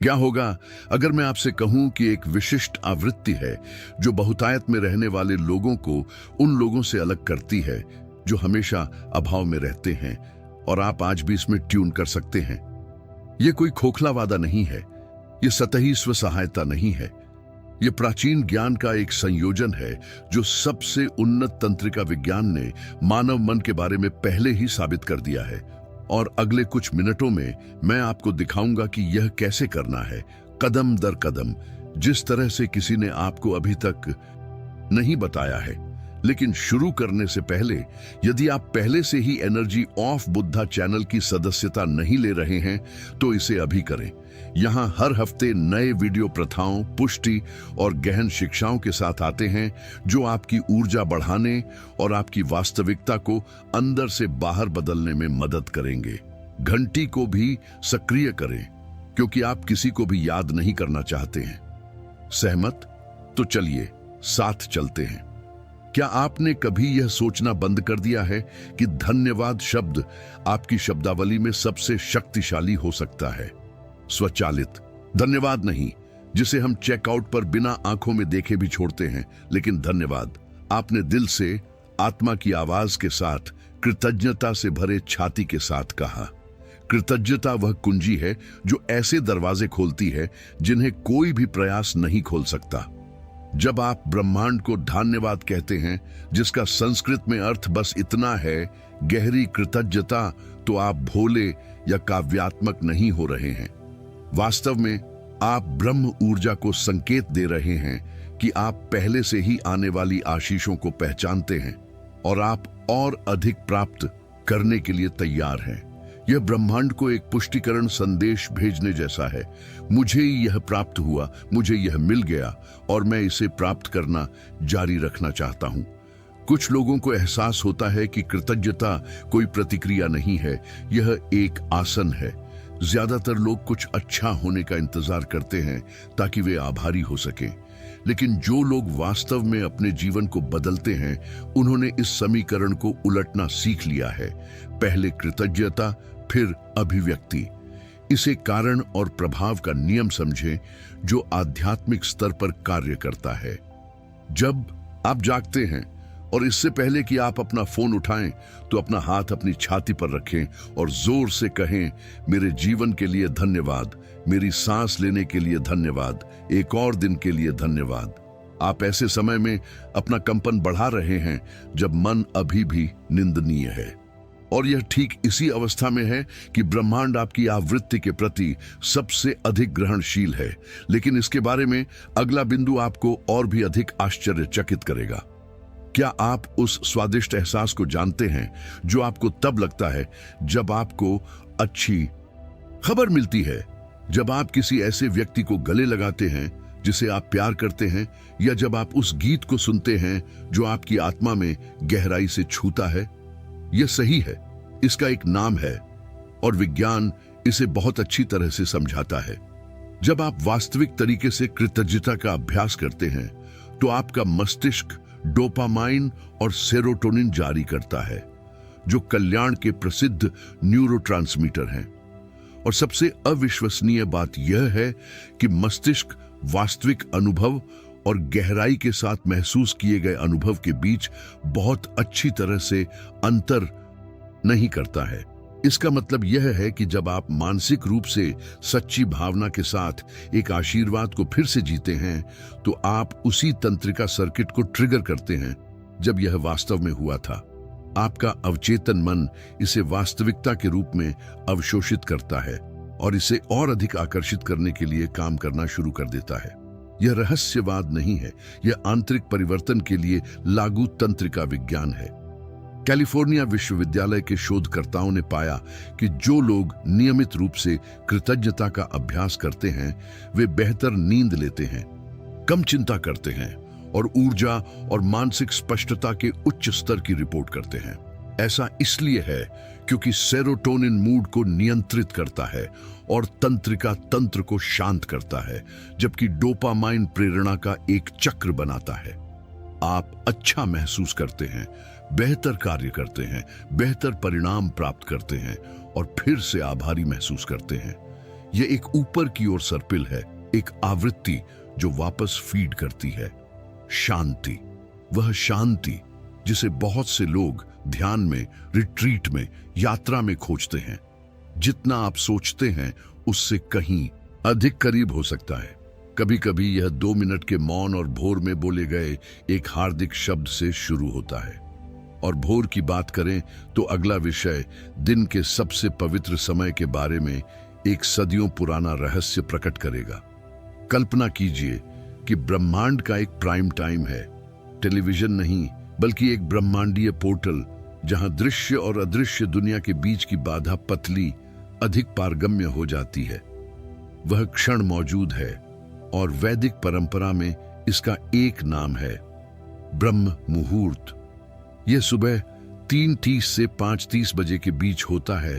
क्या होगा अगर मैं आपसे कहूं कि एक विशिष्ट आवृत्ति है जो बहुतायत में रहने वाले लोगों को उन लोगों से अलग करती है जो हमेशा अभाव में रहते हैं, और आप आज भी इसमें ट्यून कर सकते हैं। यह कोई खोखला वादा नहीं है, यह सतही स्व सहायता नहीं है, यह प्राचीन ज्ञान का एक संयोजन है जो सबसे उन्नत तंत्रिका विज्ञान ने मानव मन के बारे में पहले ही साबित कर दिया है। और अगले कुछ मिनटों में मैं आपको दिखाऊंगा कि यह कैसे करना है, कदम दर कदम, जिस तरह से किसी ने आपको अभी तक नहीं बताया है। लेकिन शुरू करने से पहले, यदि आप पहले से ही एनर्जी ऑफ बुद्धा चैनल की सदस्यता नहीं ले रहे हैं तो इसे अभी करें। यहां हर हफ्ते नए वीडियो प्रथाओं, पुष्टि और गहन शिक्षाओं के साथ आते हैं जो आपकी ऊर्जा बढ़ाने और आपकी वास्तविकता को अंदर से बाहर बदलने में मदद करेंगे। घंटी को भी सक्रिय करें क्योंकि आप किसी को भी याद नहीं करना चाहते हैं। सहमत? तो चलिए साथ चलते हैं। क्या आपने कभी यह सोचना बंद कर दिया है कि धन्यवाद शब्द आपकी शब्दावली में सबसे शक्तिशाली हो सकता है? स्वचालित धन्यवाद नहीं, जिसे हम चेकआउट पर बिना आंखों में देखे भी छोड़ते हैं, लेकिन धन्यवाद आपने दिल से, आत्मा की आवाज के साथ, कृतज्ञता से भरे छाती के साथ कहा। कृतज्ञता वह कुंजी है जो ऐसे दरवाजे खोलती है जिन्हें कोई भी प्रयास नहीं खोल सकता। जब आप ब्रह्मांड को धन्यवाद कहते हैं, जिसका संस्कृत में अर्थ बस इतना है, गहरी कृतज्ञता, तो आप भोले या काव्यात्मक नहीं हो रहे हैं। वास्तव में आप ब्रह्म ऊर्जा को संकेत दे रहे हैं कि आप पहले से ही आने वाली आशीषों को पहचानते हैं और आप और अधिक प्राप्त करने के लिए तैयार हैं। यह ब्रह्मांड को एक पुष्टिकरण संदेश भेजने जैसा है। मुझे यह प्राप्त हुआ, मुझे यह मिल गया और मैं इसे प्राप्त करना जारी रखना चाहता हूं। कुछ लोगों को एहसास होता है कि कृतज्ञता कोई प्रतिक्रिया नहीं है, यह एक आसन है। ज्यादातर लोग कुछ अच्छा होने का इंतजार करते हैं ताकि वे आभारी हो सकें। लेकिन जो लोग वास्तव में अपने जीवन को बदलते हैं, उन्होंने इस समीकरण को उलटना सीख लिया है। पहले कृतज्ञता, फिर अभिव्यक्ति। इसे कारण और प्रभाव का नियम समझें जो आध्यात्मिक स्तर पर कार्य करता है। जब आप जागते हैं और इससे पहले कि आप अपना फोन उठाएं, तो अपना हाथ अपनी छाती पर रखें और जोर से कहें, मेरे जीवन के लिए धन्यवाद, मेरी सांस लेने के लिए धन्यवाद, एक और दिन के लिए धन्यवाद। आप ऐसे समय में अपना कंपन बढ़ा रहे हैं जब मन अभी भी निंदनीय है। और यह ठीक इसी अवस्था में है कि ब्रह्मांड आपकी आवृत्ति के प्रति सबसे अधिक ग्रहणशील है। लेकिन इसके बारे में अगला बिंदु आपको और भी अधिक आश्चर्यचकित करेगा। क्या आप उस स्वादिष्ट एहसास को जानते हैं जो आपको तब लगता है जब आपको अच्छी खबर मिलती है? जब आप किसी ऐसे व्यक्ति को गले लगाते हैं जिसे आप प्यार करते हैं, या जब आप उस गीत को सुनते हैं जो आपकी आत्मा में गहराई से छूता है? यह सही है, इसका एक नाम है और विज्ञान इसे बहुत अच्छी तरह से समझाता है। जब आप वास्तविक तरीके से कृतज्ञता का अभ्यास करते हैं तो आपका मस्तिष्क डोपामाइन और सेरोटोनिन जारी करता है, जो कल्याण के प्रसिद्ध न्यूरोट्रांसमीटर हैं। और सबसे अविश्वसनीय बात यह है कि मस्तिष्क वास्तविक अनुभव और गहराई के साथ महसूस किए गए अनुभव के बीच बहुत अच्छी तरह से अंतर नहीं करता है। इसका मतलब यह है कि जब आप मानसिक रूप से सच्ची भावना के साथ एक आशीर्वाद को फिर से जीते हैं, तो आप उसी तंत्रिका सर्किट को ट्रिगर करते हैं जब यह वास्तव में हुआ था। आपका अवचेतन मन इसे वास्तविकता के रूप में अवशोषित करता है और इसे और अधिक आकर्षित करने के लिए काम करना शुरू कर देता है। यह रहस्यवाद नहीं है, यह आंतरिक परिवर्तन के लिए लागू तंत्रिका विज्ञान है। कैलिफोर्निया विश्वविद्यालय के शोधकर्ताओं ने पाया कि जो लोग नियमित रूप से कृतज्ञता का अभ्यास करते हैं, वे बेहतर नींद लेते हैं, कम चिंता करते हैं और ऊर्जा और मानसिक स्पष्टता के उच्च स्तर की रिपोर्ट करते हैं। ऐसा इसलिए है क्योंकि सेरोटोनिन मूड को नियंत्रित करता है और तंत्रिका तंत्र को शांत करता है, जबकि डोपामाइन प्रेरणा का एक चक्र बनाता है। आप अच्छा महसूस करते हैं, बेहतर कार्य करते हैं, बेहतर परिणाम प्राप्त करते हैं और फिर से आभारी महसूस करते हैं। यह एक ऊपर की ओर सर्पिल है, एक आवृत्ति जो वापस फीड करती है। शांति, वह शांति जिसे बहुत से लोग ध्यान में, रिट्रीट में, यात्रा में खोजते हैं। जितना आप सोचते हैं उससे कहीं अधिक करीब हो सकता है। कभी कभी यह 2 मिनट के मौन और भोर में बोले गए एक हार्दिक शब्द से शुरू होता है। और भोर की बात करें तो अगला विषय दिन के सबसे पवित्र समय के बारे में एक सदियों पुराना रहस्य प्रकट करेगा। कल्पना कीजिए कि ब्रह्मांड का एक प्राइम टाइम है, टेलीविजन नहीं बल्कि एक ब्रह्मांडीय पोर्टल जहां दृश्य और अदृश्य दुनिया के बीच की बाधा पतली, अधिक पारगम्य हो जाती है। वह क्षण मौजूद है और वैदिक परंपरा में इसका एक नाम है, ब्रह्म मुहूर्त। यह सुबह 3:30 से 5:30 बजे के बीच होता है।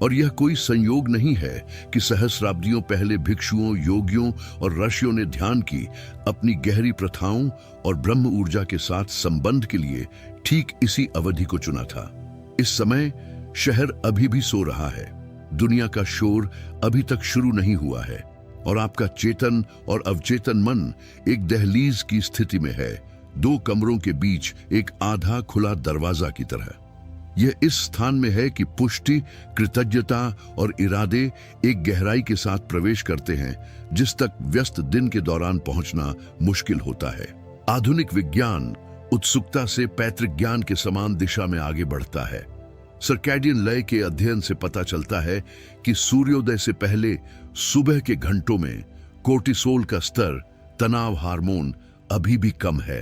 और यह कोई संयोग नहीं है कि सहस्राब्दियों पहले भिक्षुओं, योगियों और ऋषियों ने ध्यान की अपनी गहरी प्रथाओं और ब्रह्म ऊर्जा के साथ संबंध के लिए ठीक इसी अवधि को चुना था। इस समय शहर अभी भी सो रहा है, दुनिया का शोर अभी तक शुरू नहीं हुआ है और आपका चेतन और अवचेतन मन एक दहलीज की स्थिति में है, 2 कमरों के बीच एक आधा खुला दरवाजा की तरह। यह इस स्थान में है कि पुष्टि, कृतज्ञता और इरादे एक गहराई के साथ प्रवेश करते हैं जिस तक व्यस्त दिन के दौरान पहुंचना मुश्किल होता है। आधुनिक विज्ञान उत्सुकता से पैतृक ज्ञान के समान दिशा में आगे बढ़ता है। सर्कैडियन लय के अध्ययन से पता चलता है कि सूर्योदय से पहले सुबह के घंटों में कोर्टिसोल का स्तर, तनाव हार्मोन, अभी भी कम है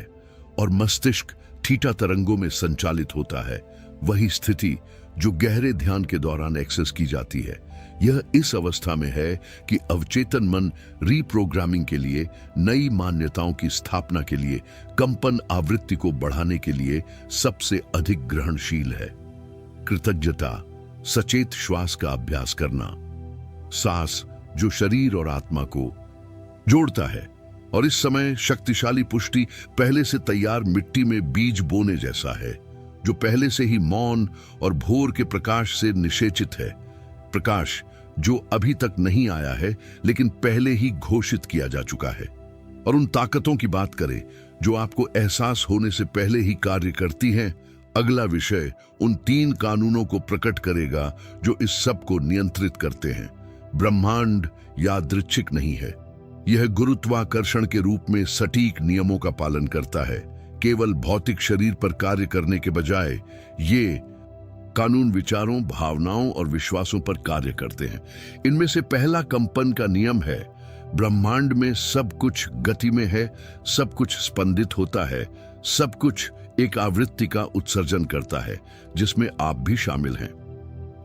और मस्तिष्क थीटा तरंगों में संचालित होता है। वही स्थिति जो गहरे ध्यान के दौरान एक्सेस की जाती है। यह इस अवस्था में है कि अवचेतन मन रीप्रोग्रामिंग के लिए, नई मान्यताओं की स्थापना के लिए, कंपन आवृत्ति को बढ़ाने के लिए सबसे अधिक ग्रहणशील है। कृतज्ञता, सचेत श्वास का अभ्यास करना, सांस जो शरीर और आत्मा को जोड़ता है। और इस समय शक्तिशाली पुष्टि पहले से तैयार मिट्टी में बीज बोने जैसा है, जो पहले से ही मौन और भोर के प्रकाश से निषेचित है। प्रकाश जो अभी तक नहीं आया है लेकिन पहले ही घोषित किया जा चुका है। और उन ताकतों की बात करें जो आपको एहसास होने से पहले ही कार्य करती हैं। अगला विषय उन 3 कानूनों को प्रकट करेगा जो इस सब को नियंत्रित करते हैं। ब्रह्मांड यादृच्छिक नहीं है, यह गुरुत्वाकर्षण के रूप में सटीक नियमों का पालन करता है। केवल भौतिक शरीर पर कार्य करने के बजाय ये कानून विचारों, भावनाओं और विश्वासों पर कार्य करते हैं। इनमें से पहला कंपन का नियम है, ब्रह्मांड में सब कुछ गति में है, सब कुछ स्पंदित होता है, सब कुछ एक आवृत्ति का उत्सर्जन करता है जिसमें आप भी शामिल हैं।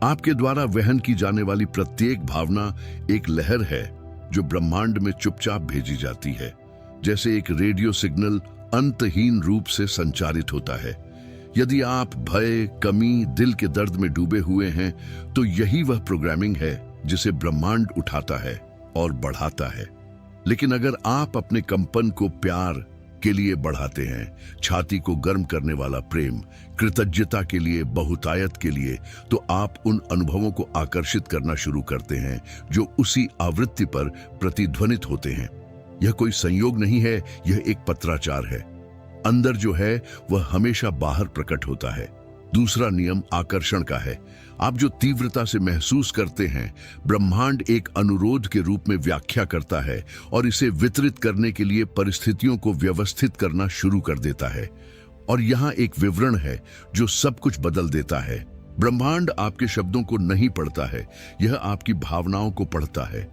आपके द्वारा वहन की जाने वाली प्रत्येक भावना एक लहर है जो ब्रह्मांड में चुपचाप भेजी जाती है, जैसे एक रेडियो सिग्नल अंतहीन रूप से संचारित होता है। यदि आप भय, कमी, दिल के दर्द में डूबे हुए हैं तो यही वह प्रोग्रामिंग है जिसे ब्रह्मांड उठाता है और बढ़ाता है। लेकिन अगर आप अपने कंपन को प्यार के लिए बढ़ाते हैं, छाती को गर्म करने वाला प्रेम, कृतज्ञता के लिए, बहुतायत के लिए, तो आप उन अनुभवों को आकर्षित करना शुरू करते हैं जो उसी आवृत्ति पर प्रतिध्वनित होते हैं। यह कोई संयोग नहीं है, यह एक पत्राचार है। अंदर जो है वह हमेशा बाहर प्रकट होता है। दूसरा नियम आकर्षण का है। आप जो तीव्रता से महसूस करते हैं, ब्रह्मांड एक अनुरोध के रूप में व्याख्या करता है और इसे वितरित करने के लिए परिस्थितियों को व्यवस्थित करना शुरू कर देता है। और यहाँ एक विवरण है जो सब कुछ बदल देता है। ब्रह्मांड आपके शब्दों को नहीं पढ़ता है, यह आपकी भावनाओं को पढ़ता है।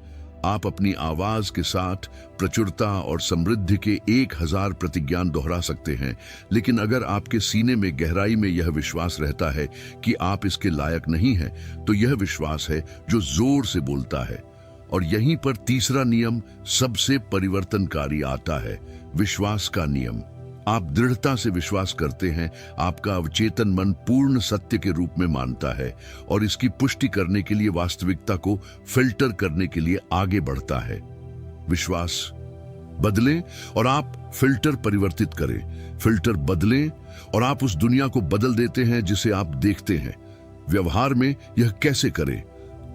आप अपनी आवाज के साथ प्रचुरता और समृद्धि के 1000 प्रतिज्ञान दोहरा सकते हैं, लेकिन अगर आपके सीने में गहराई में यह विश्वास रहता है कि आप इसके लायक नहीं हैं, तो यह विश्वास है जो जोर से बोलता है। और यहीं पर तीसरा नियम सबसे परिवर्तनकारी आता है, विश्वास का नियम। आप दृढ़ता से विश्वास करते हैं, आपका अवचेतन मन पूर्ण सत्य के रूप में मानता है और इसकी पुष्टि करने के लिए वास्तविकता को फिल्टर करने के लिए आगे बढ़ता है। विश्वास बदलें और आप फिल्टर परिवर्तित करें, फिल्टर बदलें और आप उस दुनिया को बदल देते हैं जिसे आप देखते हैं। व्यवहार में यह कैसे करें?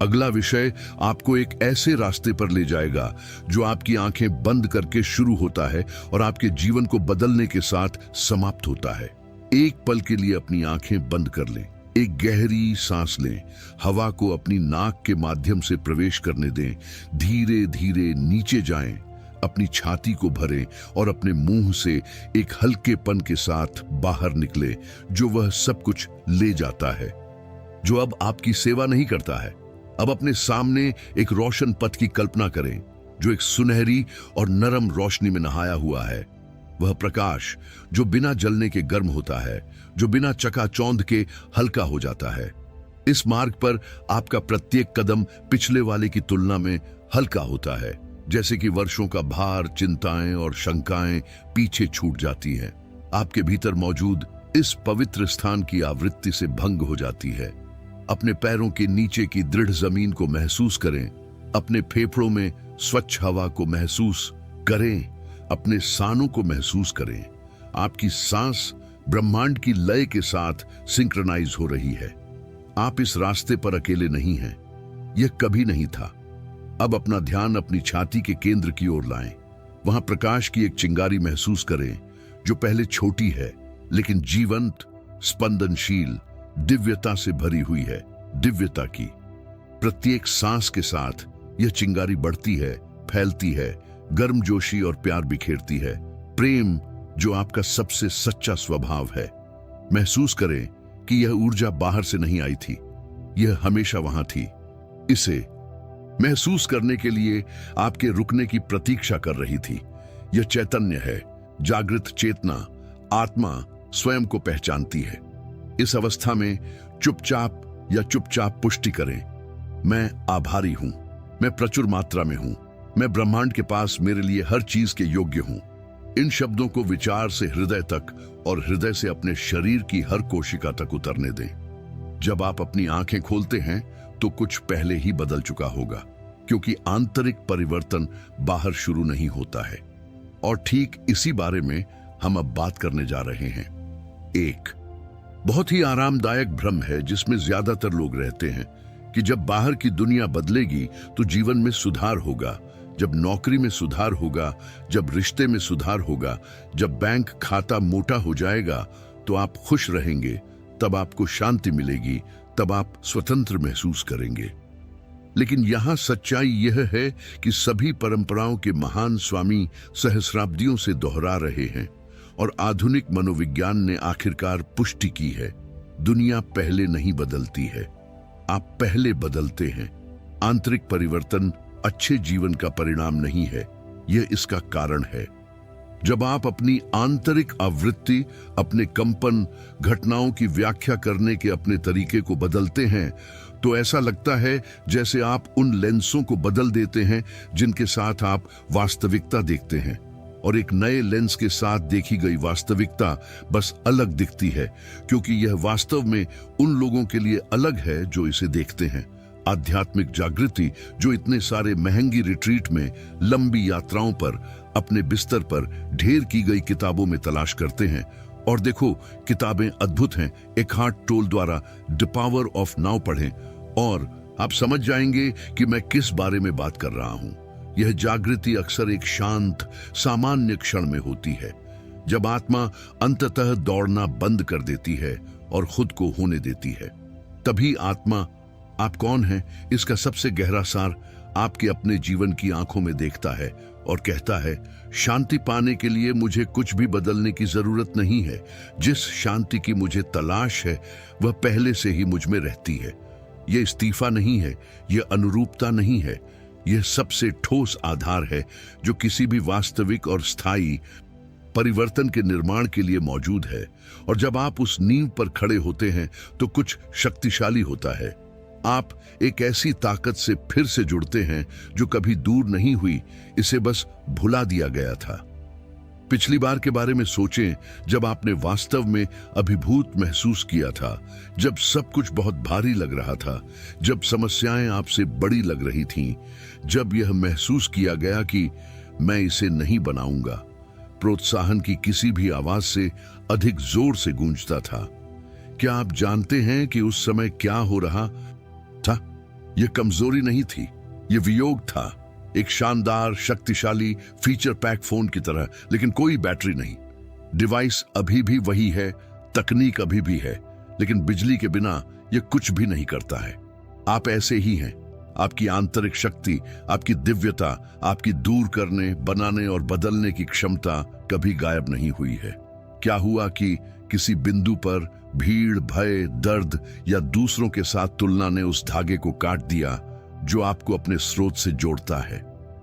अगला विषय आपको एक ऐसे रास्ते पर ले जाएगा जो आपकी आंखें बंद करके शुरू होता है और आपके जीवन को बदलने के साथ समाप्त होता है। एक पल के लिए अपनी आंखें बंद कर लें, एक गहरी सांस लें, हवा को अपनी नाक के माध्यम से प्रवेश करने दें, धीरे धीरे नीचे जाएं, अपनी छाती को भरें और अपने मुंह से एक हल्केपन के साथ बाहर निकले जो वह सब कुछ ले जाता है जो अब आपकी सेवा नहीं करता है। अब अपने सामने एक रोशन पथ की कल्पना करें जो एक सुनहरी और नरम रोशनी में नहाया हुआ है। वह प्रकाश जो बिना जलने के गर्म होता है, जो बिना चकाचौंध के हल्का हो जाता है। इस मार्ग पर आपका प्रत्येक कदम पिछले वाले की तुलना में हल्का होता है, जैसे कि वर्षों का भार, चिंताएं और शंकाएं पीछे छूट जाती हैं। आपके भीतर मौजूद इस पवित्र स्थान की आवृत्ति से भंग हो जाती है। अपने पैरों के नीचे की दृढ़ जमीन को महसूस करें, अपने फेफड़ों में स्वच्छ हवा को महसूस करें, अपने सानों को महसूस करें। आपकी सांस ब्रह्मांड की लय के साथ सिंक्रोनाइज हो रही है। आप इस रास्ते पर अकेले नहीं हैं, यह कभी नहीं था। अब अपना ध्यान अपनी छाती के केंद्र की ओर लाएं। वहां प्रकाश की एक चिंगारी महसूस करें जो पहले छोटी है लेकिन जीवंत, स्पंदनशील, दिव्यता से भरी हुई है। दिव्यता की प्रत्येक सांस के साथ यह चिंगारी बढ़ती है, फैलती है, गर्मजोशी और प्यार बिखेरती है। प्रेम जो आपका सबसे सच्चा स्वभाव है। महसूस करें कि यह ऊर्जा बाहर से नहीं आई थी, यह हमेशा वहां थी। इसे महसूस करने के लिए आपके रुकने की प्रतीक्षा कर रही थी। यह चैतन्य है, जागृत चेतना, आत्मा स्वयं को पहचानती है। इस अवस्था में चुपचाप पुष्टि करें, मैं आभारी हूं, मैं प्रचुर मात्रा में हूं, मैं ब्रह्मांड के पास मेरे लिए हर चीज के योग्य हूं। इन शब्दों को विचार से हृदय तक और हृदय से अपने शरीर की हर कोशिका तक उतरने दें। जब आप अपनी आंखें खोलते हैं तो कुछ पहले ही बदल चुका होगा, क्योंकि आंतरिक परिवर्तन बाहर शुरू नहीं होता है। और ठीक इसी बारे में हम अब बात करने जा रहे हैं। एक बहुत ही आरामदायक भ्रम है जिसमें ज्यादातर लोग रहते हैं कि जब बाहर की दुनिया बदलेगी तो जीवन में सुधार होगा, जब नौकरी में सुधार होगा, जब रिश्ते में सुधार होगा, जब बैंक खाता मोटा हो जाएगा तो आप खुश रहेंगे, तब आपको शांति मिलेगी, तब आप स्वतंत्र महसूस करेंगे। लेकिन यहां सच्चाई यह है कि सभी परंपराओं के महान स्वामी सहस्राब्दियों से दोहरा रहे हैं और आधुनिक मनोविज्ञान ने आखिरकार पुष्टि की है, दुनिया पहले नहीं बदलती है, आप पहले बदलते हैं। आंतरिक परिवर्तन अच्छे जीवन का परिणाम नहीं है, यह इसका कारण है। जब आप अपनी आंतरिक आवृत्ति, अपने कंपन, घटनाओं की व्याख्या करने के अपने तरीके को बदलते हैं तो ऐसा लगता है जैसे आप उन लेंसों को बदल देते हैं जिनके साथ आप वास्तविकता देखते हैं, और एक नए लेंस के साथ देखी गई वास्तविकता बस अलग दिखती है, क्योंकि यह वास्तव में उन लोगों के लिए अलग है जो इसे देखते हैं। आध्यात्मिक जागृति जो इतने सारे महंगी रिट्रीट में, लंबी यात्राओं पर, अपने बिस्तर पर ढेर की गई किताबों में तलाश करते हैं। और देखो, किताबें अद्भुत हैं। एकहार्ट टोल द्वारा द पावर ऑफ नाउ पढ़ें और आप समझ जाएंगे कि मैं किस बारे में बात कर रहा हूं। यह जागृति अक्सर एक शांत, सामान्य क्षण में होती है, जब आत्मा अंततः दौड़ना बंद कर देती है और खुद को होने देती है। तभी आत्मा आप कौन हैं इसका सबसे गहरा सार आपके अपने जीवन की आंखों में देखता है और कहता है, शांति पाने के लिए मुझे कुछ भी बदलने की जरूरत नहीं है। जिस शांति की मुझे तलाश है वह पहले से ही मुझ में रहती है। यह इस्तीफा नहीं है, यह अनुरूपता नहीं है, यह सबसे ठोस आधार है जो किसी भी वास्तविक और स्थायी परिवर्तन के निर्माण के लिए मौजूद है। और जब आप उस नींव पर खड़े होते हैं तो कुछ शक्तिशाली होता है। आप एक ऐसी ताकत से फिर से जुड़ते हैं जो कभी दूर नहीं हुई, इसे बस भुला दिया गया था। पिछली बार के बारे में सोचें जब आपने वास्तव में अभिभूत महसूस किया था, जब सब कुछ बहुत भारी लग रहा था, जब समस्याएं आपसे बड़ी लग रही थीं, जब यह महसूस किया गया कि मैं इसे नहीं बनाऊंगा, प्रोत्साहन की किसी भी आवाज से अधिक जोर से गूंजता था। क्या आप जानते हैं कि उस समय क्या हो रहा था? यह कमजोरी नहीं थी, यह वियोग था। एक शानदार शक्तिशाली फीचर पैक फोन की तरह, लेकिन कोई बैटरी नहीं। डिवाइस अभी भी वही है, तकनीक अभी भी है, लेकिन बिजली के बिना यह कुछ भी नहीं करता है। आप ऐसे ही हैं। आपकी आंतरिक शक्ति, आपकी दिव्यता, आपकी दूर करने, बनाने और बदलने की क्षमता कभी गायब नहीं हुई है। क्या हुआ कि किसी बिंदु पर भीड़, भय, दर्द या दूसरों के साथ तुलना ने उस धागे को काट दिया जो आपको अपने स्रोत से जोड़ता है।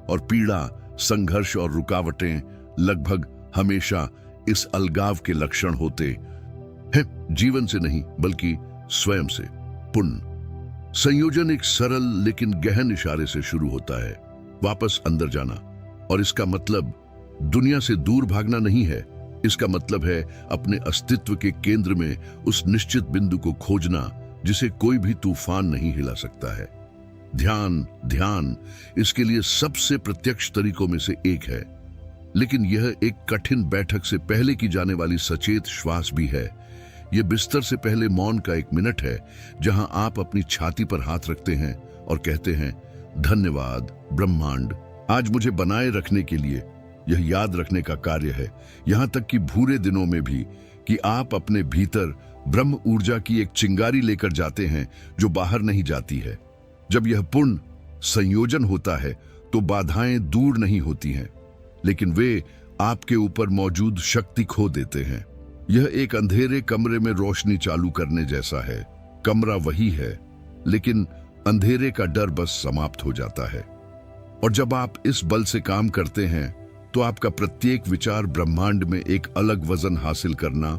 और पीड़ा, संघर्ष और रुकावटें लगभग हमेशा इस अलगाव के लक्षण होते हैं, जीवन से नहीं बल्कि स्वयं से। पुण्य संयोजन एक सरल लेकिन गहन इशारे से शुरू होता है, वापस अंदर जाना। और इसका मतलब दुनिया से दूर भागना नहीं है, इसका मतलब है अपने अस्तित्व के केंद्र में उस निश्चित बिंदु को खोजना जिसे कोई भी तूफान नहीं हिला सकता है। ध्यान इसके लिए सबसे प्रत्यक्ष तरीकों में से एक है, लेकिन यह एक कठिन बैठक से पहले की जाने वाली सचेत श्वास भी है। यह बिस्तर से पहले मौन का 1 मिनट है, जहां आप अपनी छाती पर हाथ रखते हैं और कहते हैं, धन्यवाद ब्रह्मांड, आज मुझे बनाए रखने के लिए। यह याद रखने का कार्य है, यहां तक कि बुरे दिनों में भी, कि आप अपने भीतर ब्रह्म ऊर्जा की एक चिंगारी लेकर जाते हैं जो बाहर नहीं जाती है। जब यह पूर्ण संयोजन होता है तो बाधाएं दूर नहीं होती हैं, लेकिन वे आपके ऊपर मौजूद शक्ति खो देते हैं। यह एक अंधेरे कमरे में रोशनी चालू करने जैसा है। कमरा वही है, लेकिन अंधेरे का डर बस समाप्त हो जाता है। और जब आप इस बल से काम करते हैं तो आपका प्रत्येक विचार ब्रह्मांड में एक अलग वजन हासिल करना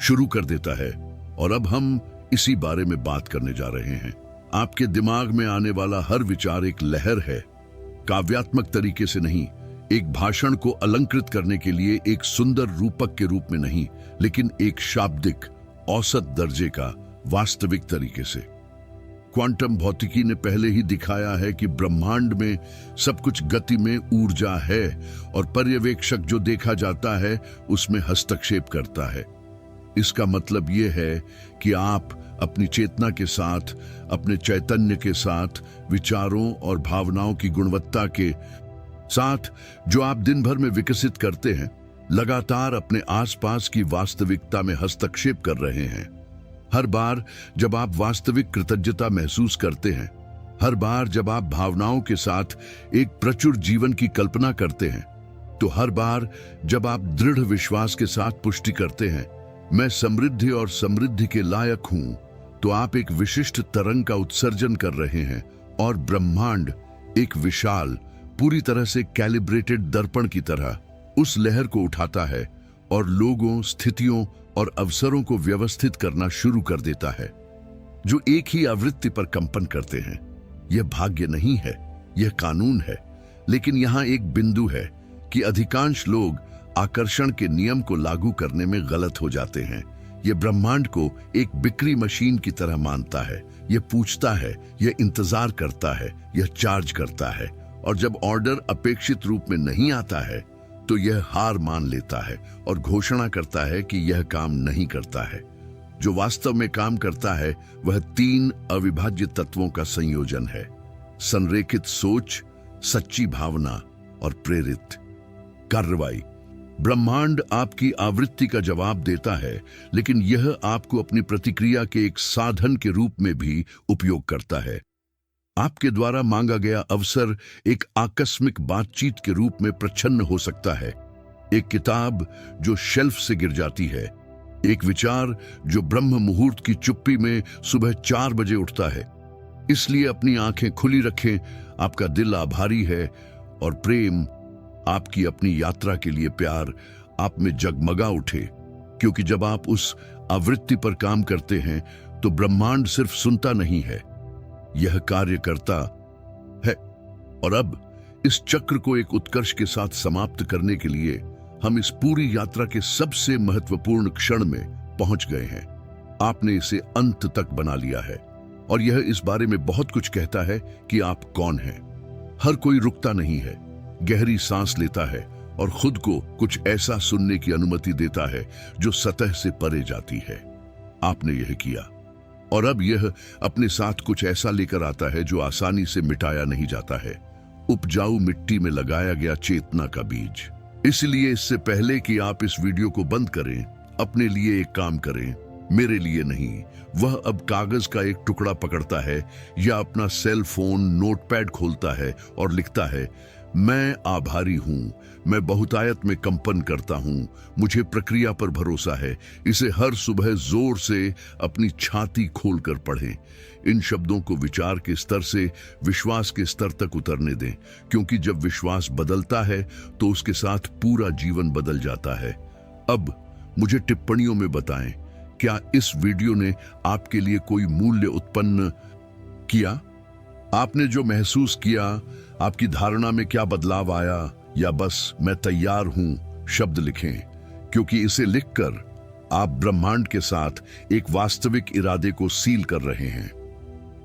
शुरू कर देता है। और अब हम इसी बारे में बात करने जा रहे हैं। आपके दिमाग में आने वाला हर विचार एक लहर है, काव्यात्मक तरीके से नहीं, एक भाषण को अलंकृत करने के लिए एक सुंदर रूपक के रूप में नहीं, लेकिन एक शाब्दिक औसत दर्जे का वास्तविक तरीके से। क्वांटम भौतिकी ने पहले ही दिखाया है कि ब्रह्मांड में सब कुछ गति में ऊर्जा है, और पर्यवेक्षक जो देखा जाता है उसमें हस्तक्षेप करता है। इसका मतलब यह है कि आप अपनी चेतना के साथ, अपने चैतन्य के साथ, विचारों और भावनाओं की गुणवत्ता के साथ जो आप दिन भर में विकसित करते हैं, लगातार अपने आसपास की वास्तविकता में हस्तक्षेप कर रहे हैं। हर बार जब आप वास्तविक कृतज्ञता महसूस करते हैं, हर बार जब आप भावनाओं के साथ एक प्रचुर जीवन की कल्पना करते हैं, तो हर बार जब आप दृढ़ विश्वास के साथ पुष्टि करते हैं, मैं समृद्धि और समृद्धि के लायक हूं, तो आप एक विशिष्ट तरंग का उत्सर्जन कर रहे हैं। और ब्रह्मांड एक विशाल, पूरी तरह से कैलिब्रेटेड दर्पण की तरह उस लहर को उठाता है और लोगों, स्थितियों और अवसरों को व्यवस्थित करना शुरू कर देता है, जो एक ही आवृत्ति पर कंपन करते हैं। यह भाग्य नहीं है, यह कानून है। लेकिन यहां एक बिंदु है कि अधिकांश लोग आकर्षण के नियम को लागू करने में गलत हो जाते हैं। यह ब्रह्मांड को एक बिक्री मशीन की तरह मानता है। यह पूछता है, यह इंतजार करता है, यह चार्ज करता है, और जब ऑर्डर अपेक्षित रूप में नहीं आता है तो यह हार मान लेता है और घोषणा करता है कि यह काम नहीं करता है। जो वास्तव में काम करता है वह 3 अविभाज्य तत्वों का संयोजन है: संरेखित सोच, सच्ची भावना और प्रेरित कार्रवाई। ब्रह्मांड आपकी आवृत्ति का जवाब देता है, लेकिन यह आपको अपनी प्रतिक्रिया के एक साधन के रूप में भी उपयोग करता है। आपके द्वारा मांगा गया अवसर एक आकस्मिक बातचीत के रूप में प्रच्छन्न हो सकता है, एक किताब जो शेल्फ से गिर जाती है, एक विचार जो ब्रह्म मुहूर्त की चुप्पी में सुबह 4 बजे उठता है। इसलिए अपनी आंखें खुली रखें, आपका दिल आभारी है, और प्रेम, आपकी अपनी यात्रा के लिए प्यार आप में जगमगा उठे। क्योंकि जब आप उस आवृत्ति पर काम करते हैं तो ब्रह्मांड सिर्फ सुनता नहीं है, यह कार्य करता है। और अब इस चक्र को एक उत्कर्ष के साथ समाप्त करने के लिए हम इस पूरी यात्रा के सबसे महत्वपूर्ण क्षण में पहुंच गए हैं। आपने इसे अंत तक बना लिया है, और यह इस बारे में बहुत कुछ कहता है कि आप कौन हैं। हर कोई रुकता नहीं है, गहरी सांस लेता है और खुद को कुछ ऐसा सुनने की अनुमति देता है जो सतह से परे जाती है। आपने यह किया, और अब यह अपने साथ कुछ ऐसा लेकर आता है जो आसानी से मिटाया नहीं जाता है। उपजाऊ मिट्टी में लगाया गया चेतना का बीज। इसलिए इससे पहले कि आप इस वीडियो को बंद करें, अपने लिए एक काम करें, मेरे लिए नहीं। वह अब कागज का एक टुकड़ा पकड़ता है या अपना सेल फोन नोटपैड खोलता है और लिखता है, मैं आभारी हूं, मैं बहुतायत में कंपन करता हूं, मुझे प्रक्रिया पर भरोसा है। इसे हर सुबह जोर से अपनी छाती खोलकर पढ़ें। इन शब्दों को विचार के स्तर से विश्वास के स्तर तक उतरने दें, क्योंकि जब विश्वास बदलता है तो उसके साथ पूरा जीवन बदल जाता है। अब मुझे टिप्पणियों में बताएं, क्या इस वीडियो ने आपके लिए कोई मूल्य उत्पन्न किया? आपने जो महसूस किया, आपकी धारणा में क्या बदलाव आया, या बस मैं तैयार हूं शब्द लिखें, क्योंकि इसे लिखकर आप ब्रह्मांड के साथ एक वास्तविक इरादे को सील कर रहे हैं।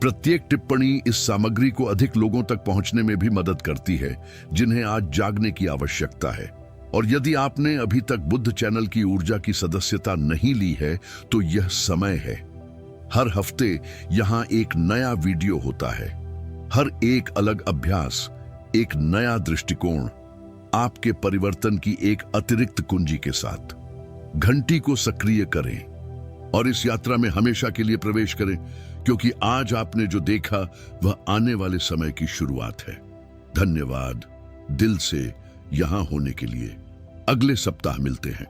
प्रत्येक टिप्पणी इस सामग्री को अधिक लोगों तक पहुंचने में भी मदद करती है जिन्हें आज जागने की आवश्यकता है। और यदि आपने अभी तक बुद्ध चैनल की ऊर्जा की सदस्यता नहीं ली है तो यह समय है। हर हफ्ते यहां एक नया वीडियो होता है, हर एक अलग अभ्यास, एक नया दृष्टिकोण, आपके परिवर्तन की एक अतिरिक्त कुंजी के साथ। घंटी को सक्रिय करें और इस यात्रा में हमेशा के लिए प्रवेश करें, क्योंकि आज आपने जो देखा वह आने वाले समय की शुरुआत है। धन्यवाद दिल से यहां होने के लिए। अगले सप्ताह मिलते हैं।